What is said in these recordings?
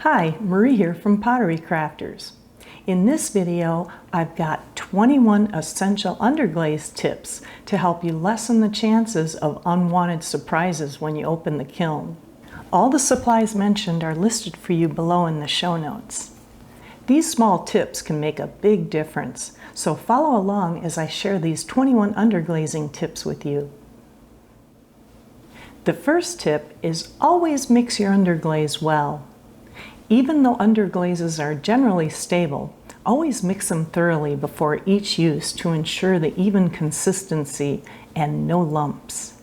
Hi, Marie here from Pottery Crafters. In this video, I've got 21 essential underglaze tips to help you lessen the chances of unwanted surprises when you open the kiln. All the supplies mentioned are listed for you below in the show notes. These small tips can make a big difference, so follow along as I share these 21 underglazing tips with you. The first tip is always mix your underglaze well. Even though underglazes are generally stable, always mix them thoroughly before each use to ensure the even consistency and no lumps.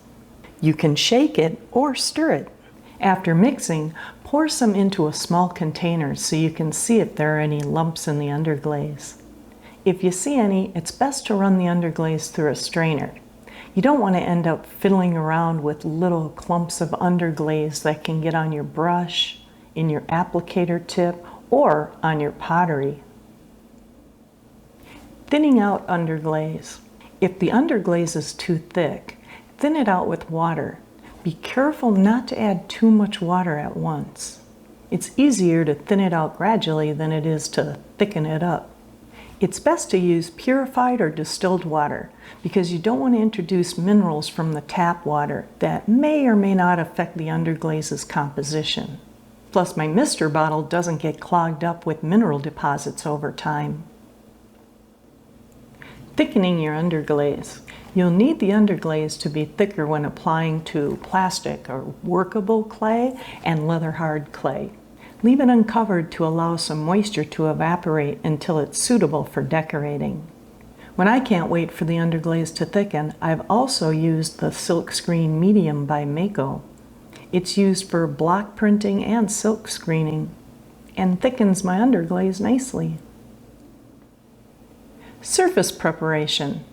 You can shake it or stir it. After mixing, pour some into a small container so you can see if there are any lumps in the underglaze. If you see any, it's best to run the underglaze through a strainer. You don't want to end up fiddling around with little clumps of underglaze that can get on your brush, in your applicator tip, or on your pottery. Thinning out underglaze. If the underglaze is too thick, thin it out with water. Be careful not to add too much water at once. It's easier to thin it out gradually than it is to thicken it up. It's best to use purified or distilled water because you don't want to introduce minerals from the tap water that may or may not affect the underglaze's composition. Plus, my mister bottle doesn't get clogged up with mineral deposits over time. Thickening your underglaze. You'll need the underglaze to be thicker when applying to plastic or workable clay and leather hard clay. Leave it uncovered to allow some moisture to evaporate until it's suitable for decorating. When I can't wait for the underglaze to thicken, I've also used the Silkscreen Medium by Mako. It's used for block printing and silk screening and thickens my underglaze nicely. Surface preparation.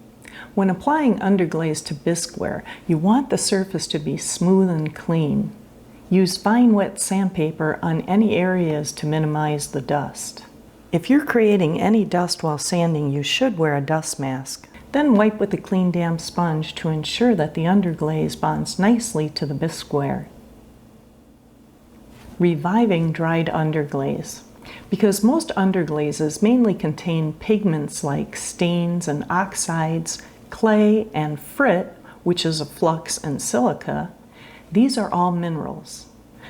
When applying underglaze to bisqueware, you want the surface to be smooth and clean. Use fine wet sandpaper on any areas to minimize the dust. If you're creating any dust while sanding, you should wear a dust mask. Then wipe with a clean damp sponge to ensure that the underglaze bonds nicely to the bisqueware. Reviving dried underglaze. Because most underglazes mainly contain pigments like stains and oxides, clay and frit, which is a flux, and silica, these are all minerals,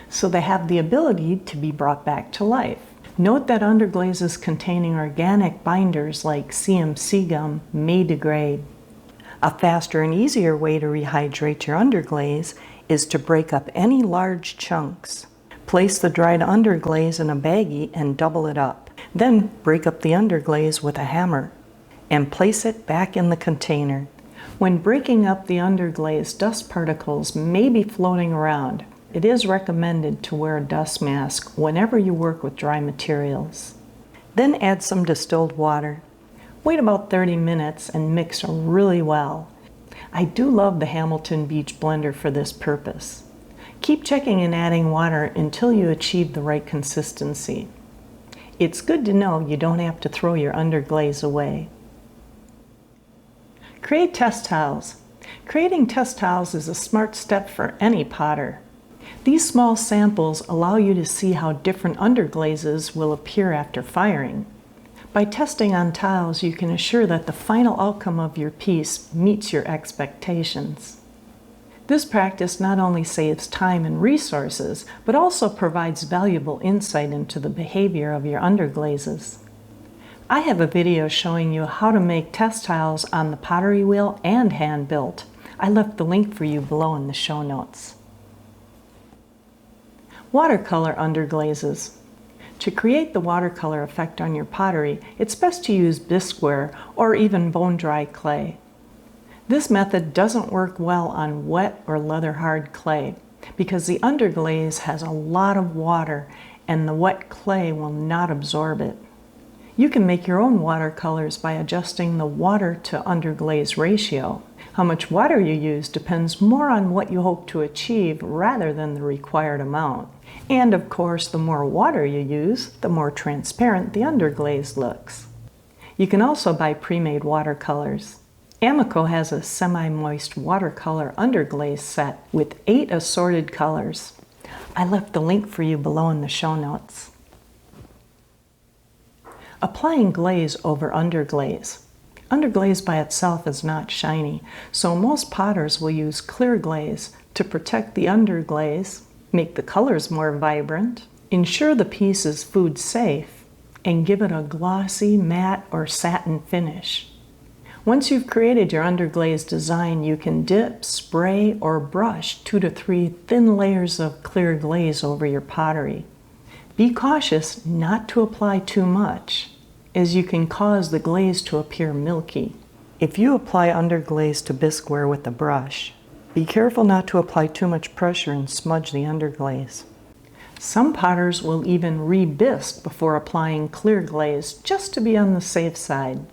so they have the ability to be brought back to life. Note that underglazes containing organic binders like CMC gum may degrade. A faster and easier way to rehydrate your underglaze is to break up any large chunks. Place the dried underglaze in a baggie and double it up. Then break up the underglaze with a hammer and place it back in the container. When breaking up the underglaze, dust particles may be floating around. It is recommended to wear a dust mask whenever you work with dry materials. Then add some distilled water. Wait about 30 minutes and mix really well. I do love the Hamilton Beach blender for this purpose. Keep checking and adding water until you achieve the right consistency. It's good to know you don't have to throw your underglaze away. Create test tiles. Creating test tiles is a smart step for any potter. These small samples allow you to see how different underglazes will appear after firing. By testing on tiles, you can assure that the final outcome of your piece meets your expectations. This practice not only saves time and resources, but also provides valuable insight into the behavior of your underglazes. I have a video showing you how to make test tiles on the pottery wheel and hand-built. I left the link for you below in the show notes. Watercolor underglazes. To create the watercolor effect on your pottery, it's best to use bisqueware or even bone-dry clay. This method doesn't work well on wet or leather-hard clay because the underglaze has a lot of water and the wet clay will not absorb it. You can make your own watercolors by adjusting the water to underglaze ratio. How much water you use depends more on what you hope to achieve rather than the required amount. And of course, the more water you use, the more transparent the underglaze looks. You can also buy pre-made watercolors. Amico has a semi-moist watercolor underglaze set with 8 assorted colors. I left the link for you below in the show notes. Applying glaze over underglaze. Underglaze by itself is not shiny, so most potters will use clear glaze to protect the underglaze, make the colors more vibrant, ensure the piece is food safe, and give it a glossy, matte, or satin finish. Once you've created your underglaze design, you can dip, spray, or brush 2 to 3 thin layers of clear glaze over your pottery. Be cautious not to apply too much, as you can cause the glaze to appear milky. If you apply underglaze to bisqueware with a brush, be careful not to apply too much pressure and smudge the underglaze. Some potters will even re-bisque before applying clear glaze just to be on the safe side.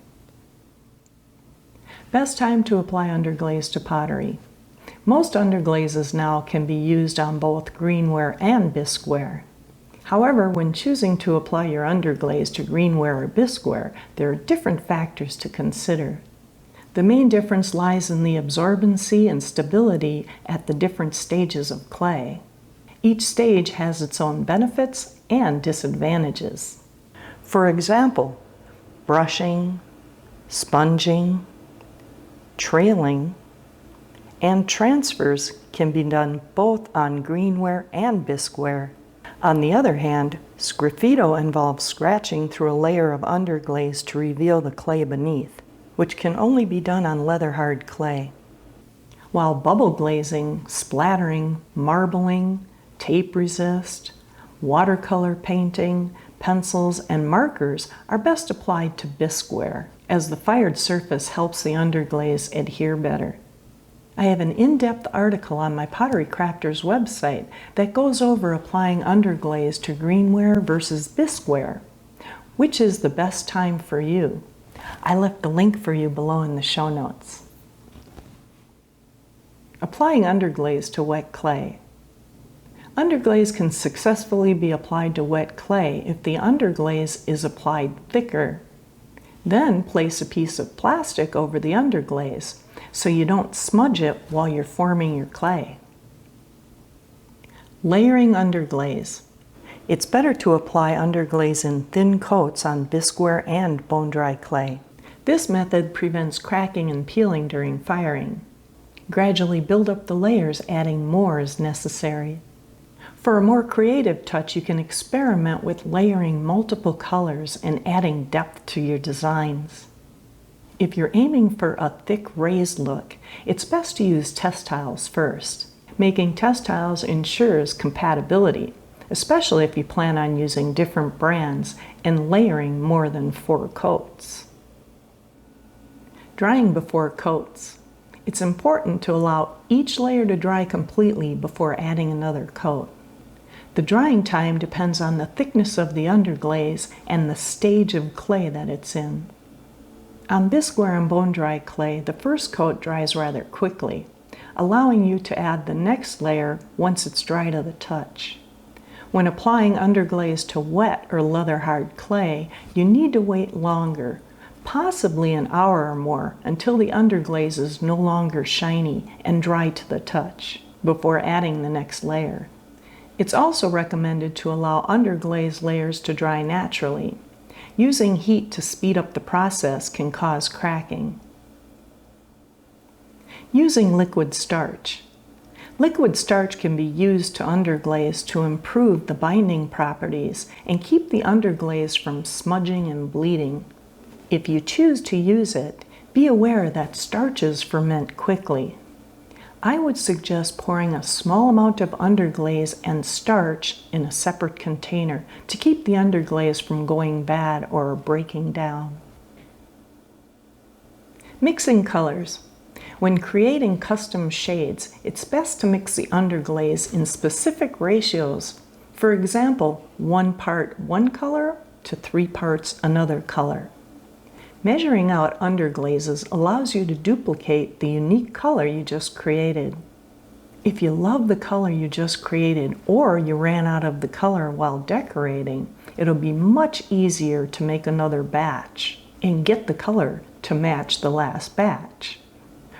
Best time to apply underglaze to pottery. Most underglazes now can be used on both greenware and bisqueware. However, when choosing to apply your underglaze to greenware or bisqueware, there are different factors to consider. The main difference lies in the absorbency and stability at the different stages of clay. Each stage has its own benefits and disadvantages. For example, brushing, sponging, trailing, and transfers can be done both on greenware and bisqueware. On the other hand, sgraffito involves scratching through a layer of underglaze to reveal the clay beneath, which can only be done on leather-hard clay. While bubble glazing, splattering, marbling, tape resist, watercolor painting, pencils, and markers are best applied to bisqueware, as the fired surface helps the underglaze adhere better. I have an in-depth article on my Pottery Crafters website that goes over applying underglaze to greenware versus bisqueware. Which is the best time for you? I left a link for you below in the show notes. Applying underglaze to wet clay. Underglaze can successfully be applied to wet clay if the underglaze is applied thicker. Then place a piece of plastic over the underglaze so you don't smudge it while you're forming your clay. Layering underglaze. It's better to apply underglaze in thin coats on bisqueware and bone-dry clay. This method prevents cracking and peeling during firing. Gradually build up the layers, adding more as necessary. For a more creative touch, you can experiment with layering multiple colors and adding depth to your designs. If you're aiming for a thick raised look, it's best to use test tiles first. Making test tiles ensures compatibility, especially if you plan on using different brands and layering more than 4 coats. Drying before coats. It's important to allow each layer to dry completely before adding another coat. The drying time depends on the thickness of the underglaze and the stage of clay that it's in. On bisqueware and bone-dry clay, the first coat dries rather quickly, allowing you to add the next layer once it's dry to the touch. When applying underglaze to wet or leather-hard clay, you need to wait longer, possibly an hour or more, until the underglaze is no longer shiny and dry to the touch, before adding the next layer. It's also recommended to allow underglaze layers to dry naturally. Using heat to speed up the process can cause cracking. Using liquid starch. Liquid starch can be used to underglaze to improve the binding properties and keep the underglaze from smudging and bleeding. If you choose to use it, be aware that starches ferment quickly. I would suggest pouring a small amount of underglaze and starch in a separate container to keep the underglaze from going bad or breaking down. Mixing colors. When creating custom shades, it's best to mix the underglaze in specific ratios. For example, 1 part one color to 3 parts another color. Measuring out underglazes allows you to duplicate the unique color you just created. If you love the color you just created or you ran out of the color while decorating, it'll be much easier to make another batch and get the color to match the last batch.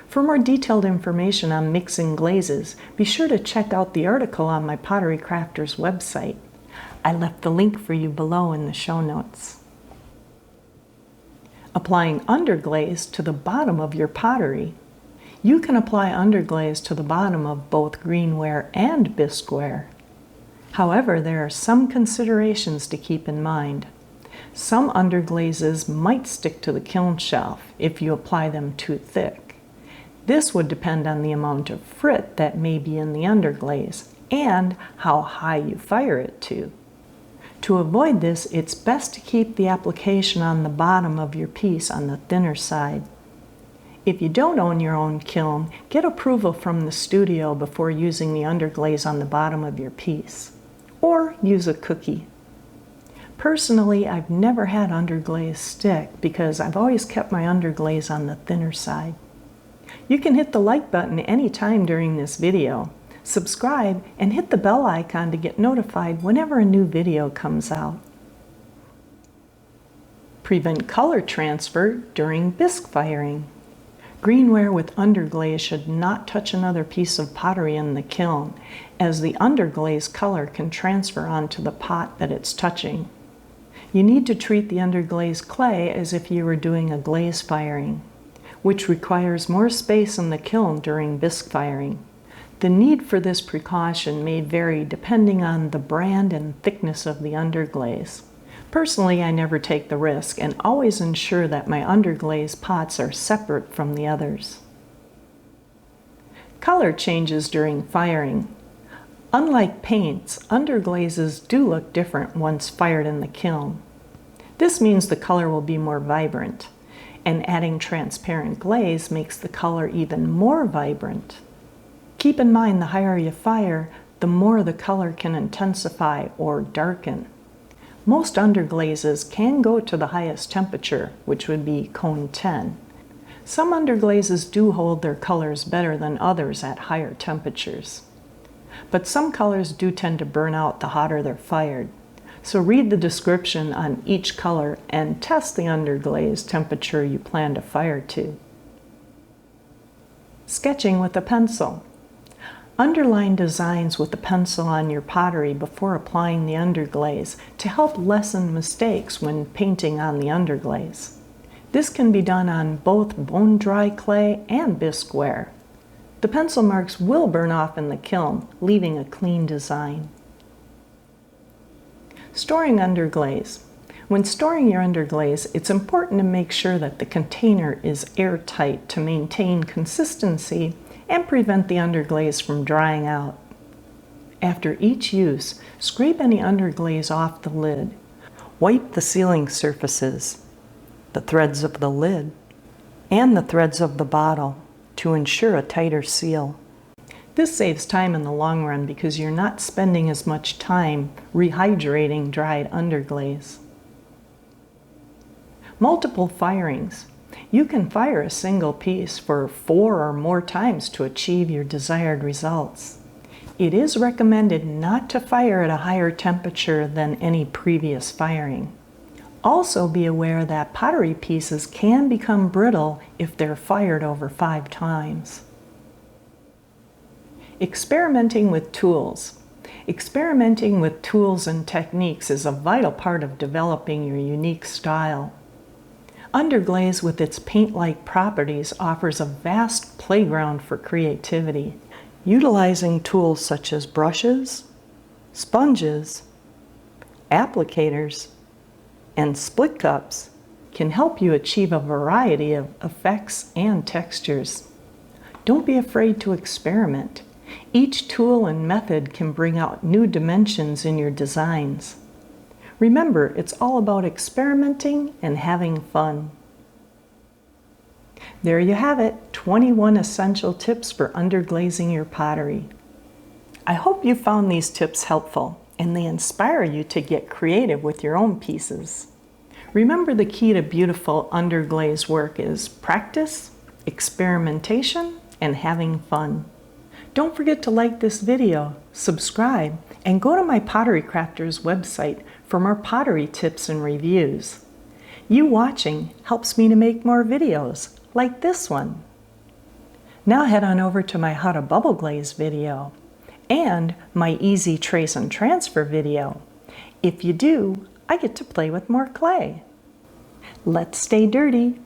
For more detailed information on mixing glazes, be sure to check out the article on my Pottery Crafters' website. I left the link for you below in the show notes. Applying underglaze to the bottom of your pottery. You can apply underglaze to the bottom of both greenware and bisqueware. However, there are some considerations to keep in mind. Some underglazes might stick to the kiln shelf if you apply them too thick. This would depend on the amount of frit that may be in the underglaze and how high you fire it to. To avoid this, it's best to keep the application on the bottom of your piece on the thinner side. If you don't own your own kiln, get approval from the studio before using the underglaze on the bottom of your piece. Or use a cookie. Personally, I've never had underglaze stick because I've always kept my underglaze on the thinner side. You can hit the like button anytime during this video, subscribe, and hit the bell icon to get notified whenever a new video comes out. Prevent color transfer during bisque firing. Greenware with underglaze should not touch another piece of pottery in the kiln, as the underglaze color can transfer onto the pot that it's touching. You need to treat the underglaze clay as if you were doing a glaze firing, which requires more space in the kiln during bisque firing. The need for this precaution may vary depending on the brand and thickness of the underglaze. Personally, I never take the risk and always ensure that my underglaze pots are separate from the others. Color changes during firing. Unlike paints, underglazes do look different once fired in the kiln. This means the color will be more vibrant, and adding transparent glaze makes the color even more vibrant. Keep in mind, the higher you fire, the more the color can intensify or darken. Most underglazes can go to the highest temperature, which would be cone 10. Some underglazes do hold their colors better than others at higher temperatures. But some colors do tend to burn out the hotter they're fired. So read the description on each color and test the underglaze temperature you plan to fire to. Sketching with a pencil. Underline designs with a pencil on your pottery before applying the underglaze to help lessen mistakes when painting on the underglaze. This can be done on both bone-dry clay and bisqueware. The pencil marks will burn off in the kiln, leaving a clean design. Storing underglaze. When storing your underglaze, it's important to make sure that the container is airtight to maintain consistency and prevent the underglaze from drying out. After each use, scrape any underglaze off the lid. Wipe the sealing surfaces, the threads of the lid, and the threads of the bottle to ensure a tighter seal. This saves time in the long run because you're not spending as much time rehydrating dried underglaze. Multiple firings. You can fire a single piece for 4 or more times to achieve your desired results. It is recommended not to fire at a higher temperature than any previous firing. Also be aware that pottery pieces can become brittle if they're fired over 5 times. Experimenting with tools. Experimenting with tools and techniques is a vital part of developing your unique style. Underglaze with its paint-like properties offers a vast playground for creativity. Utilizing tools such as brushes, sponges, applicators, and split cups can help you achieve a variety of effects and textures. Don't be afraid to experiment. Each tool and method can bring out new dimensions in your designs. Remember, it's all about experimenting and having fun. There you have it, 21 essential tips for underglazing your pottery. I hope you found these tips helpful and they inspire you to get creative with your own pieces. Remember, the key to beautiful underglaze work is practice, experimentation, and having fun. Don't forget to like this video, subscribe, and go to my Pottery Crafters website for more pottery tips and reviews. You watching helps me to make more videos like this one. Now head on over to my How to Bubble Glaze video and my Easy Trace and Transfer video. If you do, I get to play with more clay. Let's stay dirty.